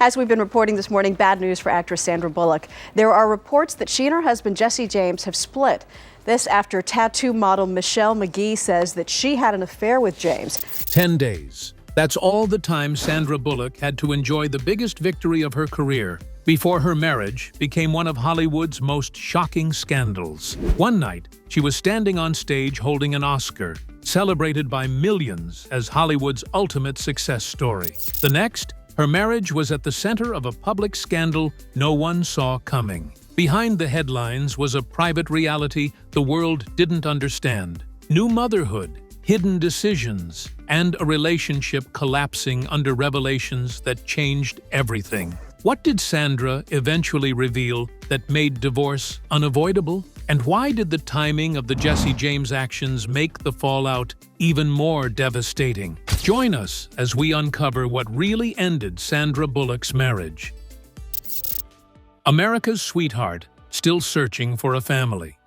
As we've been reporting this morning, bad news for actress Sandra Bullock. There are reports that she and her husband Jesse James have split. This after tattoo model Michelle McGee says that she had an affair with James. 10 days. That's all the time Sandra Bullock had to enjoy the biggest victory of her career before her marriage became one of Hollywood's most shocking scandals. One night, she was standing on stage holding an Oscar, celebrated by millions as Hollywood's ultimate success story. The next, her marriage was at the center of a public scandal no one saw coming. Behind the headlines was a private reality the world didn't understand. New motherhood, hidden decisions, and a relationship collapsing under revelations that changed everything. What did Sandra eventually reveal that made divorce unavoidable? And why did the timing of the Jesse James actions make the fallout even more devastating? Join us as we uncover what really ended Sandra Bullock's marriage. America's sweetheart, still searching for a family.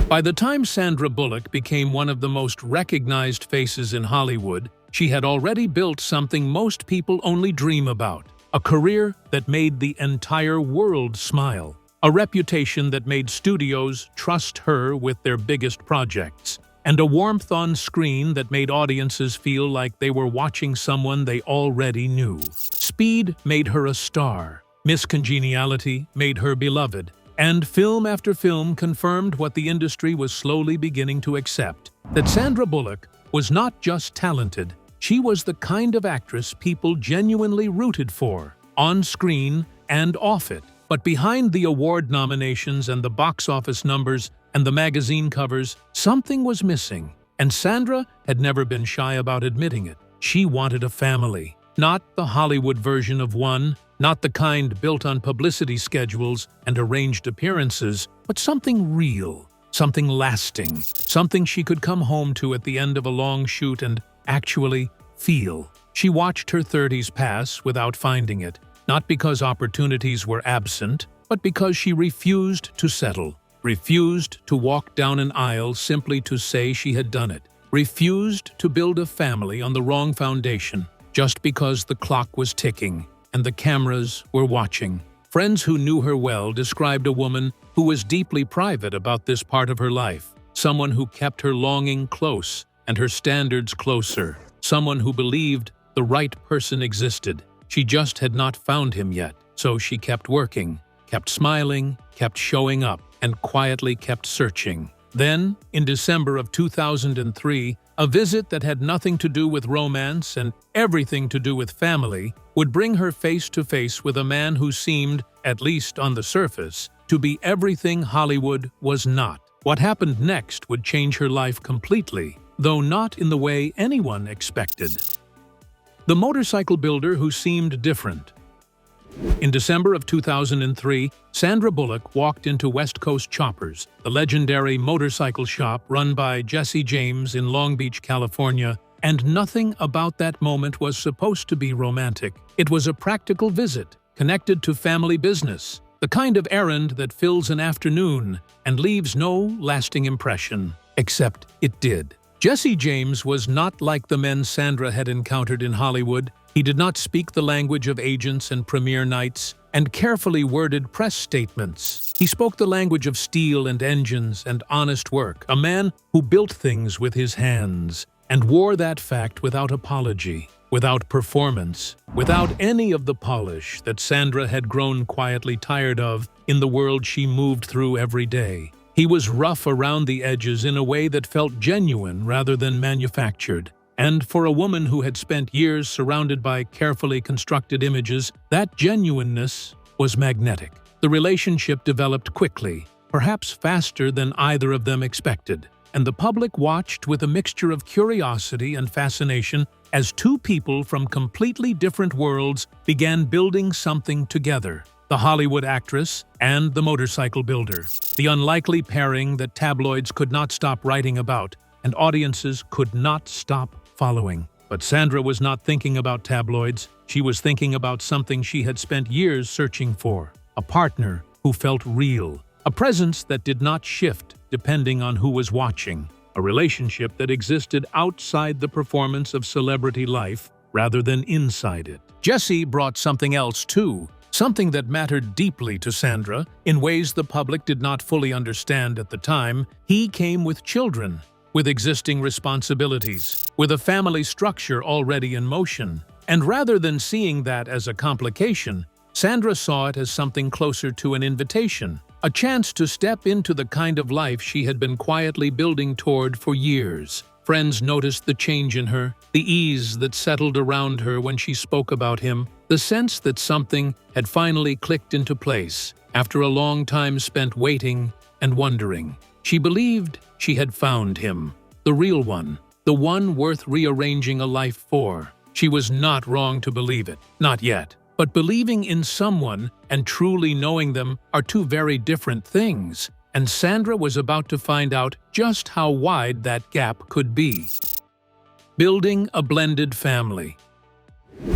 By the time Sandra Bullock became one of the most recognized faces in Hollywood, she had already built something most people only dream about. A career that made the entire world smile. A reputation that made studios trust her with their biggest projects. And a warmth on screen that made audiences feel like they were watching someone they already knew. Speed made her a star. Miss Congeniality made her beloved. And film after film confirmed what the industry was slowly beginning to accept. That Sandra Bullock was not just talented, she was the kind of actress people genuinely rooted for, on screen and off it. But behind the award nominations and the box office numbers and the magazine covers, something was missing. And Sandra had never been shy about admitting it. She wanted a family. Not the Hollywood version of one, not the kind built on publicity schedules and arranged appearances, but something real, something lasting, something she could come home to at the end of a long shoot and actually feel. She watched her 30s pass without finding it, not because opportunities were absent, but because she refused to settle, refused to walk down an aisle simply to say she had done it, refused to build a family on the wrong foundation, just because the clock was ticking and the cameras were watching. Friends who knew her well described a woman who was deeply private about this part of her life, someone who kept her longing close and her standards closer, someone who believed the right person existed. She just had not found him yet, so she kept working, kept smiling, kept showing up, and quietly kept searching. Then, in December of 2003, a visit that had nothing to do with romance and everything to do with family would bring her face to face with a man who seemed, at least on the surface, to be everything Hollywood was not. What happened next would change her life completely, though not in the way anyone expected. The motorcycle builder who seemed different. In December of 2003, Sandra Bullock walked into West Coast Choppers, the legendary motorcycle shop run by Jesse James in Long Beach, California, and nothing about that moment was supposed to be romantic. It was a practical visit, connected to family business, the kind of errand that fills an afternoon and leaves no lasting impression. Except it did. Jesse James was not like the men Sandra had encountered in Hollywood. He did not speak the language of agents and premiere nights and carefully worded press statements. He spoke the language of steel and engines and honest work, a man who built things with his hands and wore that fact without apology, without performance, without any of the polish that Sandra had grown quietly tired of in the world she moved through every day. He was rough around the edges in a way that felt genuine rather than manufactured. And for a woman who had spent years surrounded by carefully constructed images, that genuineness was magnetic. The relationship developed quickly, perhaps faster than either of them expected, and the public watched with a mixture of curiosity and fascination as two people from completely different worlds began building something together. The Hollywood actress and the motorcycle builder, the unlikely pairing that tabloids could not stop writing about and audiences could not stop following. But Sandra was not thinking about tabloids. She was thinking about something she had spent years searching for, a partner who felt real, a presence that did not shift depending on who was watching, a relationship that existed outside the performance of celebrity life rather than inside it. Jesse brought something else too, something that mattered deeply to Sandra in ways the public did not fully understand at the time. He came with children, with existing responsibilities, with a family structure already in motion. And rather than seeing that as a complication, Sandra saw it as something closer to an invitation, a chance to step into the kind of life she had been quietly building toward for years. Friends noticed the change in her, the ease that settled around her when she spoke about him, the sense that something had finally clicked into place after a long time spent waiting and wondering. She believed she had found him, the real one, the one worth rearranging a life for. She was not wrong to believe it, not yet. But believing in someone and truly knowing them are two very different things, and Sandra was about to find out just how wide that gap could be. Building a blended family.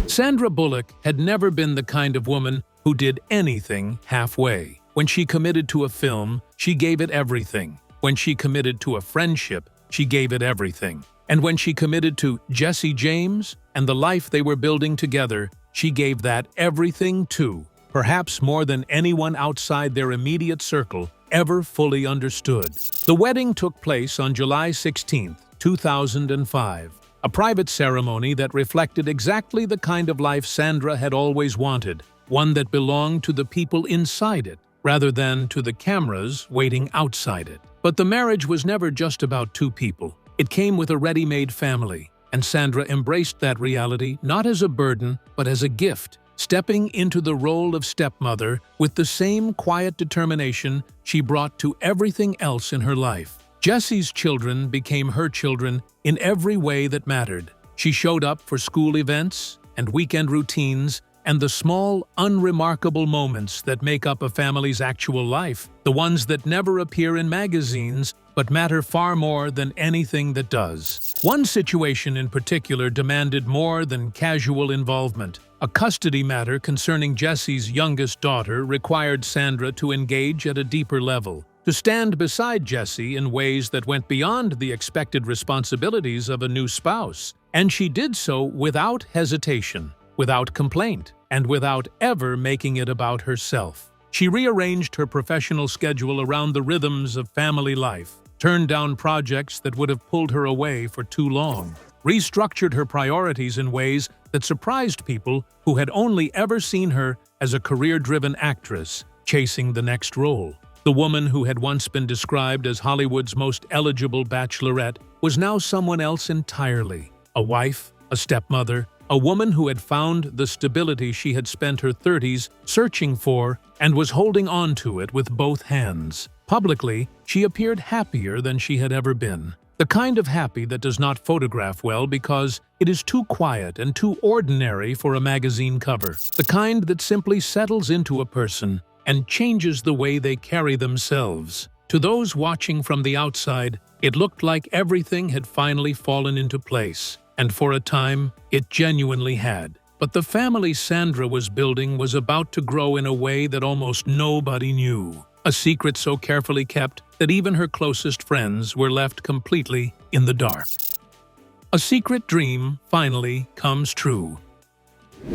Sandra Bullock had never been the kind of woman who did anything halfway. When she committed to a film, she gave it everything. When she committed to a friendship, she gave it everything. And when she committed to Jesse James and the life they were building together, she gave that everything too, perhaps more than anyone outside their immediate circle ever fully understood. The wedding took place on July 16, 2005, a private ceremony that reflected exactly the kind of life Sandra had always wanted, one that belonged to the people inside it, rather than to the cameras waiting outside it. But the marriage was never just about two people. It came with a ready-made family, and Sandra embraced that reality not as a burden, but as a gift, stepping into the role of stepmother with the same quiet determination she brought to everything else in her life. Jesse's children became her children in every way that mattered. She showed up for school events and weekend routines and the small, unremarkable moments that make up a family's actual life, the ones that never appear in magazines but matter far more than anything that does. One situation in particular demanded more than casual involvement. A custody matter concerning Jesse's youngest daughter required Sandra to engage at a deeper level, to stand beside Jesse in ways that went beyond the expected responsibilities of a new spouse. And she did so without hesitation, without complaint, and without ever making it about herself. She rearranged her professional schedule around the rhythms of family life, turned down projects that would have pulled her away for too long, restructured her priorities in ways that surprised people who had only ever seen her as a career-driven actress chasing the next role. The woman who had once been described as Hollywood's most eligible bachelorette was now someone else entirely. A wife, a stepmother, a woman who had found the stability she had spent her 30s searching for and was holding on to it with both hands. Publicly, she appeared happier than she had ever been. The kind of happy that does not photograph well because it is too quiet and too ordinary for a magazine cover. The kind that simply settles into a person and changes the way they carry themselves. To those watching from the outside, it looked like everything had finally fallen into place. And for a time, it genuinely had. But the family Sandra was building was about to grow in a way that almost nobody knew. A secret so carefully kept that even her closest friends were left completely in the dark. A secret dream finally comes true.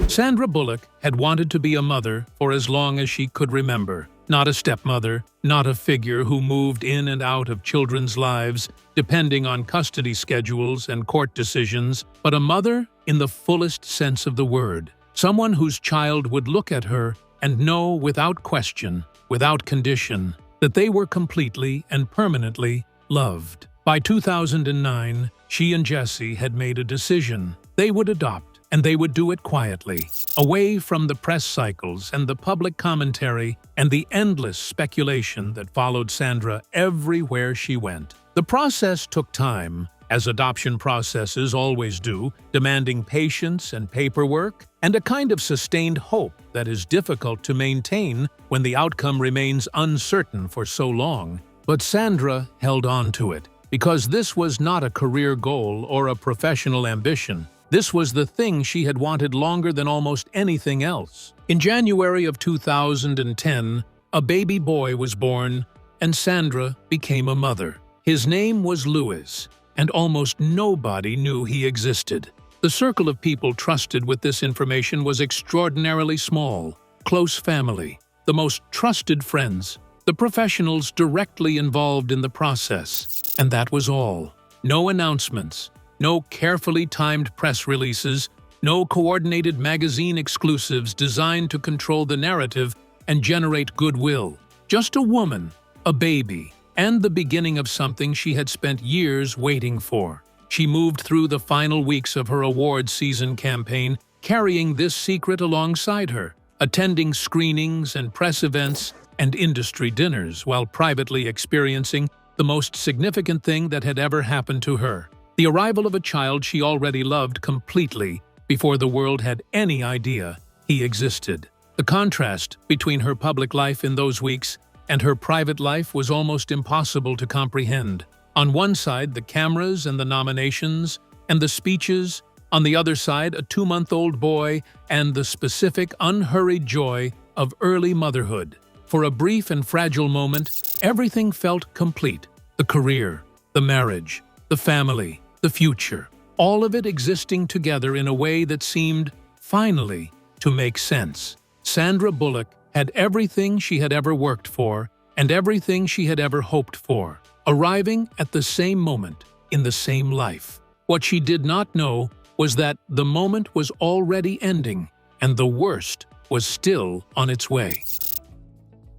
Sandra Bullock had wanted to be a mother for as long as she could remember. Not a stepmother, not a figure who moved in and out of children's lives, depending on custody schedules and court decisions, but a mother in the fullest sense of the word. Someone whose child would look at her and know without question, without condition, that they were completely and permanently loved. By 2009, she and Jesse had made a decision. They would adopt, and they would do it quietly, away from the press cycles and the public commentary and the endless speculation that followed Sandra everywhere she went. The process took time, as adoption processes always do, demanding patience and paperwork, and a kind of sustained hope that is difficult to maintain when the outcome remains uncertain for so long. But Sandra held on to it, because this was not a career goal or a professional ambition. This was the thing she had wanted longer than almost anything else. In January of 2010, a baby boy was born, and Sandra became a mother. His name was Louis, and almost nobody knew he existed. The The circle of people trusted with this information was extraordinarily small. Close family, the most trusted friends, the professionals directly involved in the process. And that was all. No announcements, no carefully timed press releases, no coordinated magazine exclusives designed to control the narrative and generate goodwill. Just a woman, a baby, and the beginning of something she had spent years waiting for. She moved through the final weeks of her awards season campaign, carrying this secret alongside her, attending screenings and press events and industry dinners while privately experiencing the most significant thing that had ever happened to her: the arrival of a child she already loved completely before the world had any idea he existed. The contrast between her public life in those weeks and her private life was almost impossible to comprehend. On one side, the cameras and the nominations and the speeches. On the other side, a 2-month-old boy and the specific, unhurried joy of early motherhood. For a brief and fragile moment, everything felt complete. The career, the marriage, the family, the future. All of it existing together in a way that seemed, finally, to make sense. Sandra Bullock had everything she had ever worked for and everything she had ever hoped for, arriving at the same moment, in the same life. What she did not know was that the moment was already ending, and the worst was still on its way.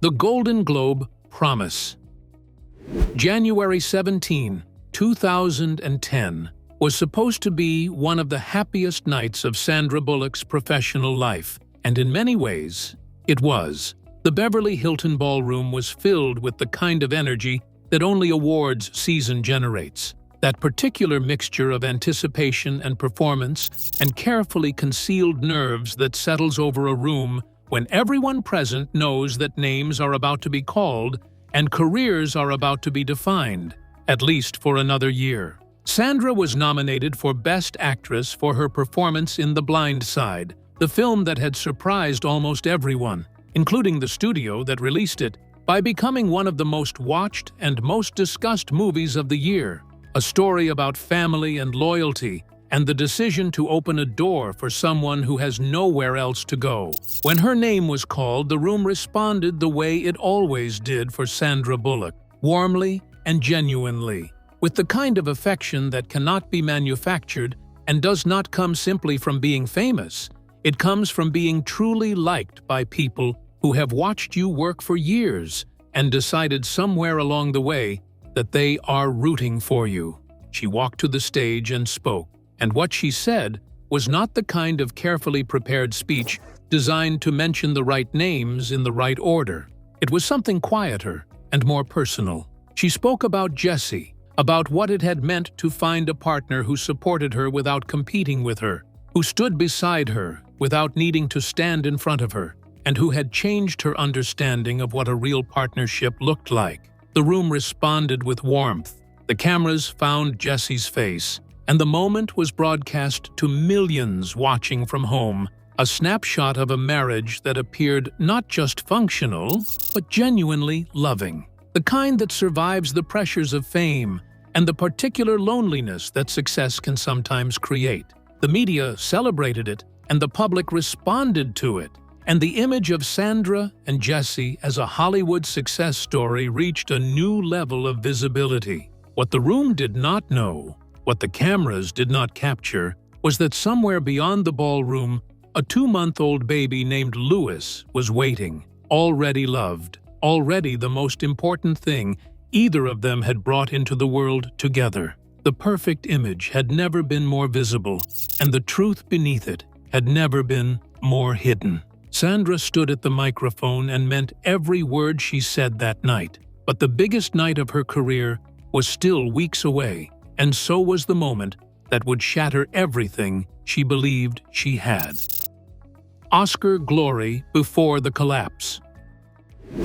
The Golden Globe Promise. January 17, 2010, was supposed to be one of the happiest nights of Sandra Bullock's professional life, and in many ways, it was. The Beverly Hilton Ballroom was filled with the kind of energy that only awards season generates. That particular mixture of anticipation and performance and carefully concealed nerves that settles over a room when everyone present knows that names are about to be called and careers are about to be defined, at least for another year. Sandra was nominated for Best Actress for her performance in The Blind Side, the film that had surprised almost everyone, including the studio that released it, by becoming one of the most watched and most discussed movies of the year. A story about family and loyalty, and the decision to open a door for someone who has nowhere else to go. When her name was called, the room responded the way it always did for Sandra Bullock, warmly and genuinely, with the kind of affection that cannot be manufactured and does not come simply from being famous. It comes from being truly liked by people who have watched you work for years and decided somewhere along the way that they are rooting for you. She walked to the stage and spoke, and what she said was not the kind of carefully prepared speech designed to mention the right names in the right order. It was something quieter and more personal. She spoke about Jessie, about what it had meant to find a partner who supported her without competing with her, who stood beside her without needing to stand in front of her, and who had changed her understanding of what a real partnership looked like. The room responded with warmth. The cameras found Jessie's face, and the moment was broadcast to millions watching from home, a snapshot of a marriage that appeared not just functional, but genuinely loving. The kind that survives the pressures of fame and the particular loneliness that success can sometimes create. The media celebrated it, and the public responded to it. And the image of Sandra and Jessie as a Hollywood success story reached a new level of visibility. What the room did not know, what the cameras did not capture, was that somewhere beyond the ballroom, a 2-month-old baby named Louis was waiting, already loved, already the most important thing either of them had brought into the world together. The perfect image had never been more visible, and the truth beneath it had never been more hidden. Sandra stood at the microphone and meant every word she said that night. But the biggest night of her career was still weeks away, and so was the moment that would shatter everything she believed she had. Oscar glory before the collapse.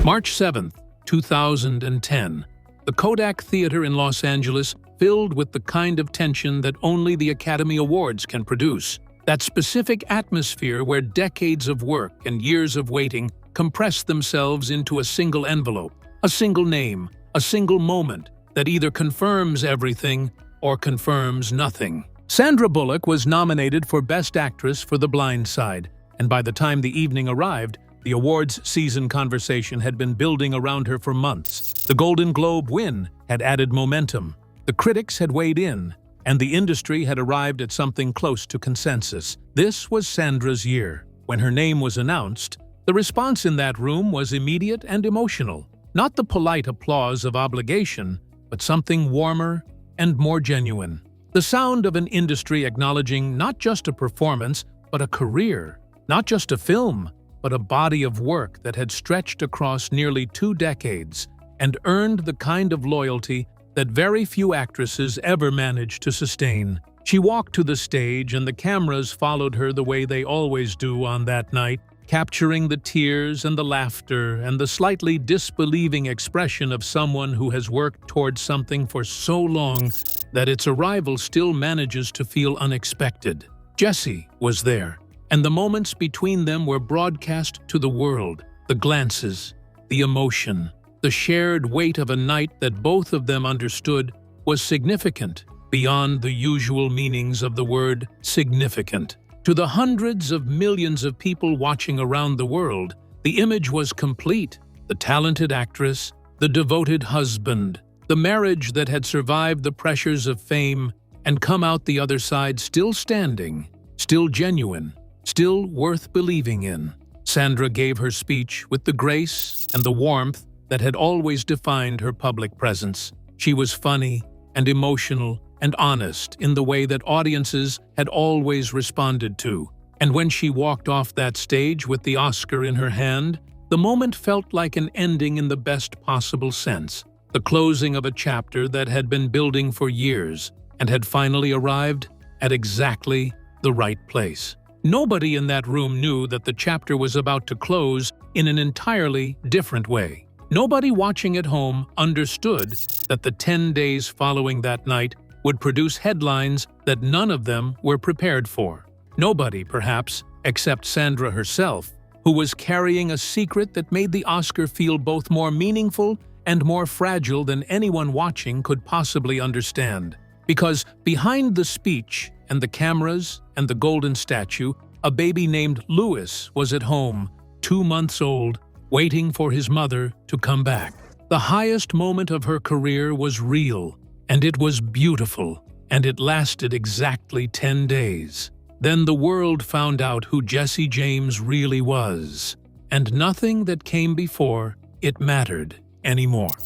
March 7, 2010. The Kodak Theater in Los Angeles filled with the kind of tension that only the Academy Awards can produce. That specific atmosphere where decades of work and years of waiting compress themselves into a single envelope, a single name, a single moment that either confirms everything or confirms nothing. Sandra Bullock was nominated for Best Actress for The Blind Side, and by the time the evening arrived, the awards season conversation had been building around her for months. The Golden Globe win had added momentum. The critics had weighed in, and the industry had arrived at something close to consensus. This was Sandra's year. When her name was announced, the response in that room was immediate and emotional. Not the polite applause of obligation, but something warmer and more genuine. The sound of an industry acknowledging not just a performance, but a career. Not just a film, but a body of work that had stretched across nearly 2 decades and earned the kind of loyalty that very few actresses ever managed to sustain. She walked to the stage and the cameras followed her the way they always do on that night, capturing the tears and the laughter and the slightly disbelieving expression of someone who has worked towards something for so long that its arrival still manages to feel unexpected. Jessie was there, and the moments between them were broadcast to the world. The glances, the emotion, the shared weight of a night that both of them understood was significant beyond the usual meanings of the word significant. To the hundreds of millions of people watching around the world, the image was complete. The talented actress, the devoted husband, the marriage that had survived the pressures of fame and come out the other side still standing, still genuine, still worth believing in. Sandra gave her speech with the grace and the warmth that had always defined her public presence. She was funny and emotional and honest in the way that audiences had always responded to. And when she walked off that stage with the Oscar in her hand, the moment felt like an ending in the best possible sense, the closing of a chapter that had been building for years and had finally arrived at exactly the right place. Nobody in that room knew that the chapter was about to close in an entirely different way. Nobody watching at home understood that the 10 days following that night would produce headlines that none of them were prepared for. Nobody, perhaps, except Sandra herself, who was carrying a secret that made the Oscar feel both more meaningful and more fragile than anyone watching could possibly understand. Because behind the speech and the cameras and the golden statue, a baby named Louis was at home, 2 months old, waiting for his mother to come back. The highest moment of her career was real, and it was beautiful, and it lasted exactly 10 days. Then the world found out who Jessie James really was, and nothing that came before it mattered anymore.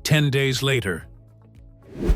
10 days later.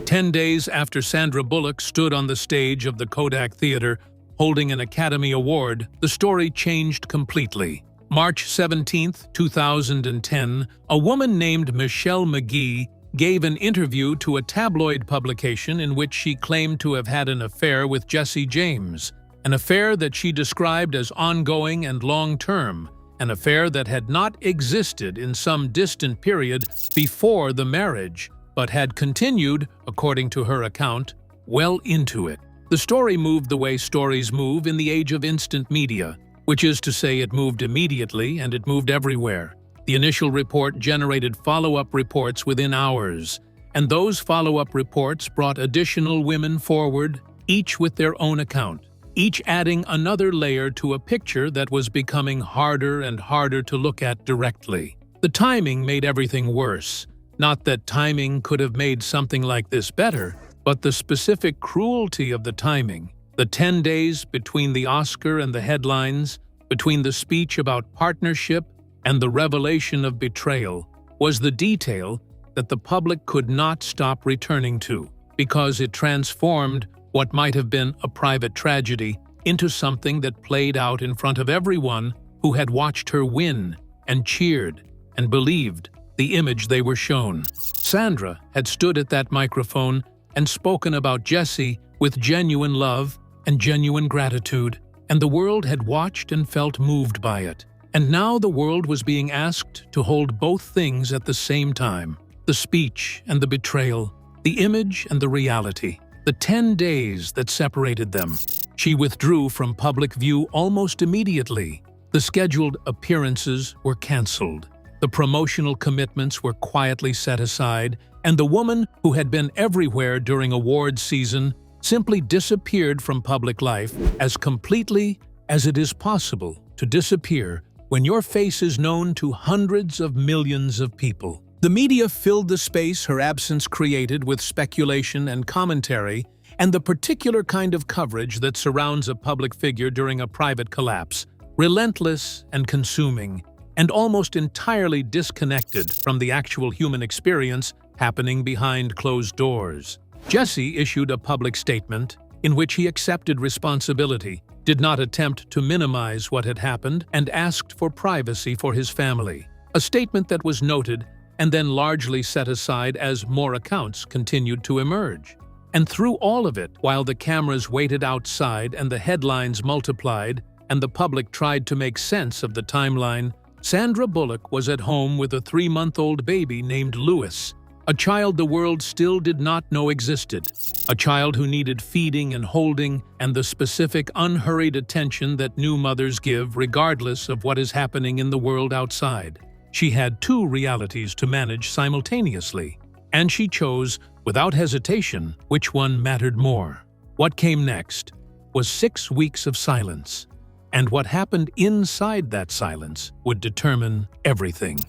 10 days after Sandra Bullock stood on the stage of the Kodak Theater holding an Academy Award, the story changed completely. March 17, 2010, a woman named Michelle McGee gave an interview to a tabloid publication in which she claimed to have had an affair with Jessie James, an affair that she described as ongoing and long-term, an affair that had not existed in some distant period before the marriage, but had continued, according to her account, well into it. The story moved the way stories move in the age of instant media, which is to say it moved immediately and it moved everywhere. The initial report generated follow-up reports within hours, and those follow-up reports brought additional women forward, each with their own account, each adding another layer to a picture that was becoming harder and harder to look at directly. The timing made everything worse. Not that timing could have made something like this better, but the specific cruelty of the timing. The 10 days between the Oscar and the headlines, between the speech about partnership and the revelation of betrayal, was the detail that the public could not stop returning to, because it transformed what might have been a private tragedy into something that played out in front of everyone who had watched her win and cheered and believed the image they were shown. Sandra had stood at that microphone and spoken about Jessie with genuine love and genuine gratitude, and the world had watched and felt moved by it. And now the world was being asked to hold both things at the same time: the speech and the betrayal, the image and the reality, the 10 days that separated them. She withdrew from public view almost immediately. The scheduled appearances were canceled. The promotional commitments were quietly set aside, and the woman who had been everywhere during awards season simply disappeared from public life as completely as it is possible to disappear when your face is known to hundreds of millions of people. The media filled the space her absence created with speculation and commentary, and the particular kind of coverage that surrounds a public figure during a private collapse, relentless and consuming, and almost entirely disconnected from the actual human experience happening behind closed doors. Jesse issued a public statement in which he accepted responsibility, did not attempt to minimize what had happened, and asked for privacy for his family. A statement that was noted and then largely set aside as more accounts continued to emerge. And through all of it, while the cameras waited outside and the headlines multiplied and the public tried to make sense of the timeline, Sandra Bullock was at home with a 3-month-old baby named Louis, a child the world still did not know existed, a child who needed feeding and holding and the specific unhurried attention that new mothers give regardless of what is happening in the world outside. She had 2 realities to manage simultaneously, and she chose, without hesitation, which one mattered more. What came next was 6 weeks of silence, and what happened inside that silence would determine everything.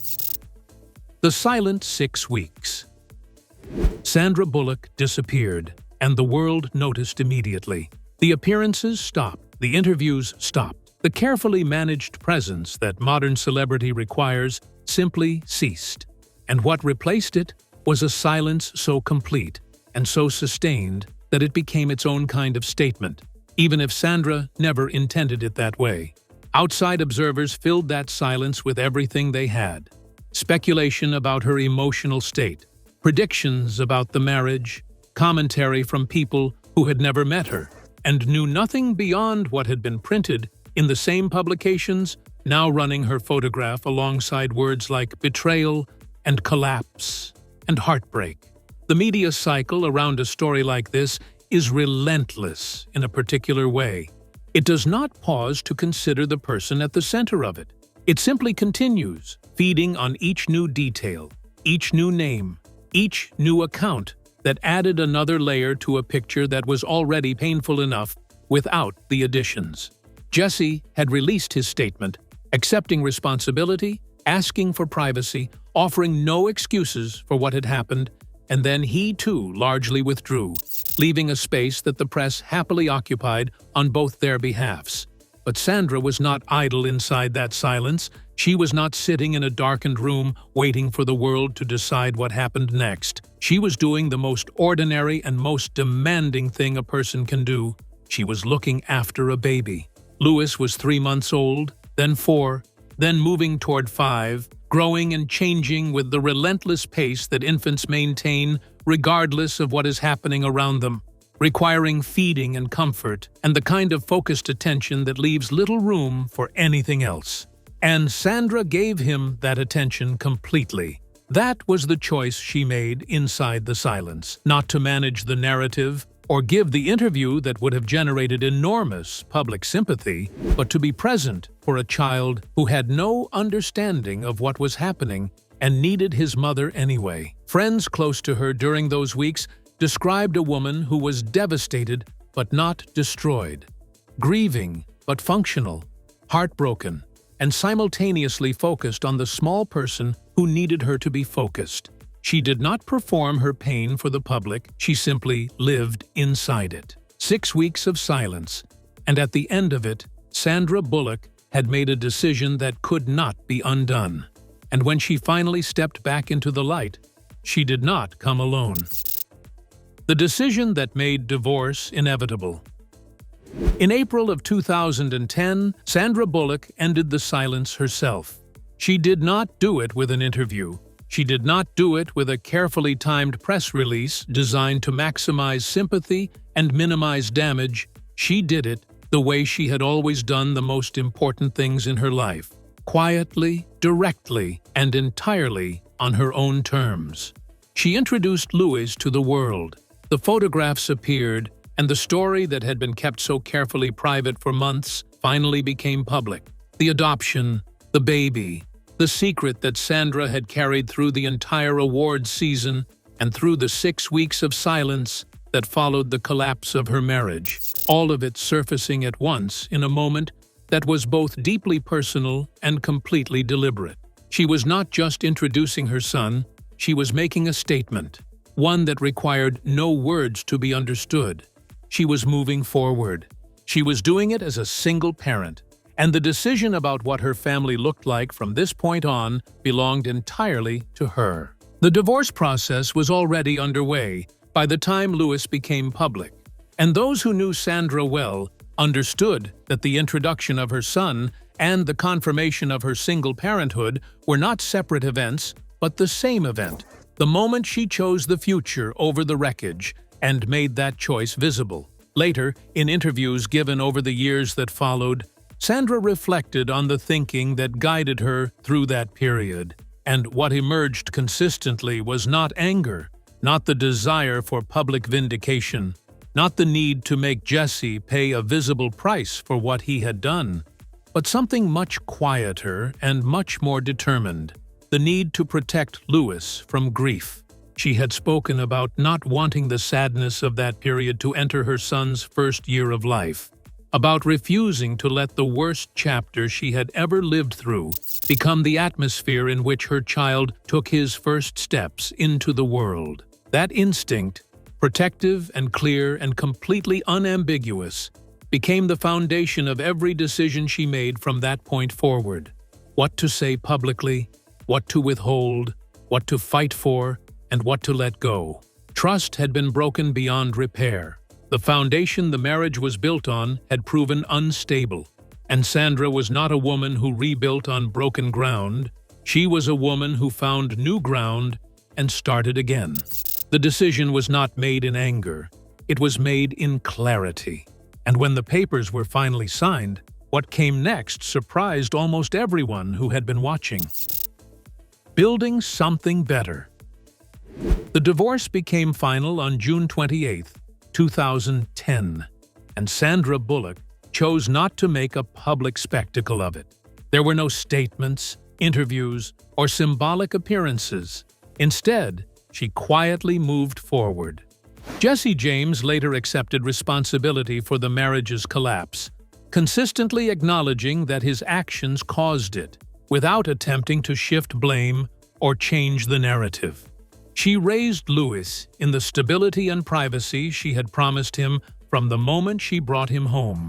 The silent 6 weeks. Sandra Bullock disappeared, and the world noticed immediately. The appearances stopped, the interviews stopped. The carefully managed presence that modern celebrity requires simply ceased, and what replaced it was a silence so complete and so sustained that it became its own kind of statement, even if Sandra never intended it that way. Outside observers filled that silence with everything they had: speculation about her emotional state, predictions about the marriage, commentary from people who had never met her and knew nothing beyond what had been printed in the same publications, now running her photograph alongside words like betrayal and collapse and heartbreak. The media cycle around a story like this is relentless in a particular way. It does not pause to consider the person at the center of it. It simply continues, feeding on each new detail, each new name, each new account that added another layer to a picture that was already painful enough without the additions. Jesse had released his statement, accepting responsibility, asking for privacy, offering no excuses for what had happened, and then he too largely withdrew, leaving a space that the press happily occupied on both their behalfs. But Sandra was not idle inside that silence. She was not sitting in a darkened room waiting for the world to decide what happened next. She was doing the most ordinary and most demanding thing a person can do. She was looking after a baby. Louis was 3 months old, then 4, then moving toward 5, growing and changing with the relentless pace that infants maintain regardless of what is happening around them, requiring feeding and comfort and the kind of focused attention that leaves little room for anything else. And Sandra gave him that attention completely. That was the choice she made inside the silence, not to manage the narrative or give the interview that would have generated enormous public sympathy, but to be present for a child who had no understanding of what was happening and needed his mother anyway. Friends close to her during those weeks described a woman who was devastated but not destroyed, grieving but functional, heartbroken, and simultaneously focused on the small person who needed her to be focused. She did not perform her pain for the public, she simply lived inside it. 6 weeks of silence, and at the end of it, Sandra Bullock had made a decision that could not be undone. And when she finally stepped back into the light, she did not come alone. The decision that made divorce inevitable. In April of 2010, Sandra Bullock ended the silence herself. She did not do it with an interview. She did not do it with a carefully timed press release designed to maximize sympathy and minimize damage. She did it the way she had always done the most important things in her life, quietly, directly, and entirely on her own terms. She introduced Louis to the world. The photographs appeared, and the story that had been kept so carefully private for months finally became public. The adoption, the baby, the secret that Sandra had carried through the entire awards season and through the 6 weeks of silence that followed the collapse of her marriage, all of it surfacing at once in a moment that was both deeply personal and completely deliberate. She was not just introducing her son, she was making a statement, one that required no words to be understood. She was moving forward. She was doing it as a single parent, and the decision about what her family looked like from this point on belonged entirely to her. The divorce process was already underway by the time Louis became public, and those who knew Sandra well understood that the introduction of her son and the confirmation of her single parenthood were not separate events, but the same event, the moment she chose the future over the wreckage and made that choice visible. Later, in interviews given over the years that followed, Sandra reflected on the thinking that guided her through that period, and what emerged consistently was not anger, not the desire for public vindication, not the need to make Jesse pay a visible price for what he had done, but something much quieter and much more determined, the need to protect Louis from grief. She had spoken about not wanting the sadness of that period to enter her son's first year of life, about refusing to let the worst chapter she had ever lived through become the atmosphere in which her child took his first steps into the world. That instinct, protective and clear and completely unambiguous, became the foundation of every decision she made from that point forward. What to say publicly, what to withhold, what to fight for, and what to let go. Trust had been broken beyond repair. The foundation the marriage was built on had proven unstable, and Sandra was not a woman who rebuilt on broken ground. She was a woman who found new ground and started again. The decision was not made in anger. It was made in clarity. And when the papers were finally signed, what came next surprised almost everyone who had been watching. Building something better. The divorce became final on June 28, 2010, and Sandra Bullock chose not to make a public spectacle of it. There were no statements, interviews, or symbolic appearances. Instead, she quietly moved forward. Jesse James later accepted responsibility for the marriage's collapse, consistently acknowledging that his actions caused it, without attempting to shift blame or change the narrative. She raised Louis in the stability and privacy she had promised him from the moment she brought him home,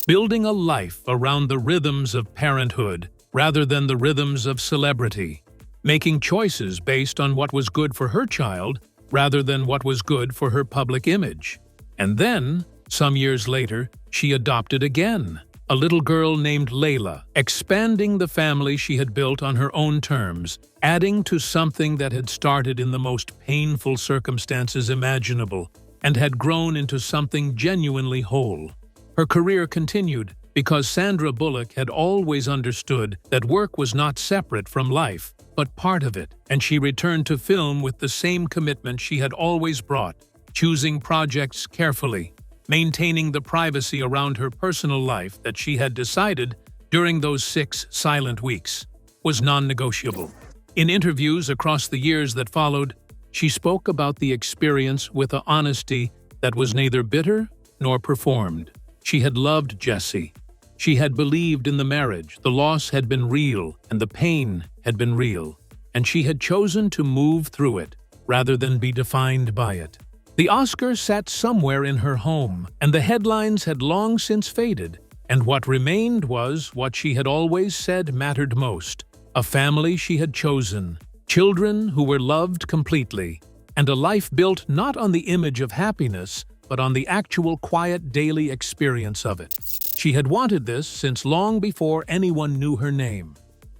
building a life around the rhythms of parenthood rather than the rhythms of celebrity, making choices based on what was good for her child rather than what was good for her public image. And then, some years later, she adopted again, a little girl named Layla, expanding the family she had built on her own terms, adding to something that had started in the most painful circumstances imaginable and had grown into something genuinely whole. Her career continued because Sandra Bullock had always understood that work was not separate from life, but part of it, and she returned to film with the same commitment she had always brought, choosing projects carefully, maintaining the privacy around her personal life that she had decided during those 6 silent weeks was non-negotiable. In interviews across the years that followed, she spoke about the experience with an honesty that was neither bitter nor performed. She had loved Jesse. She had believed in the marriage. The loss had been real, and the pain had been real, and she had chosen to move through it rather than be defined by it. The Oscar sat somewhere in her home, and the headlines had long since faded, and what remained was what she had always said mattered most: a family she had chosen, children who were loved completely, and a life built not on the image of happiness, but on the actual quiet daily experience of it. She had wanted this since long before anyone knew her name.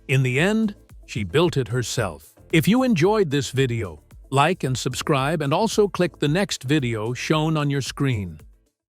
In the end, she built it herself. If you enjoyed this video, like and subscribe, and also click the next video shown on your screen.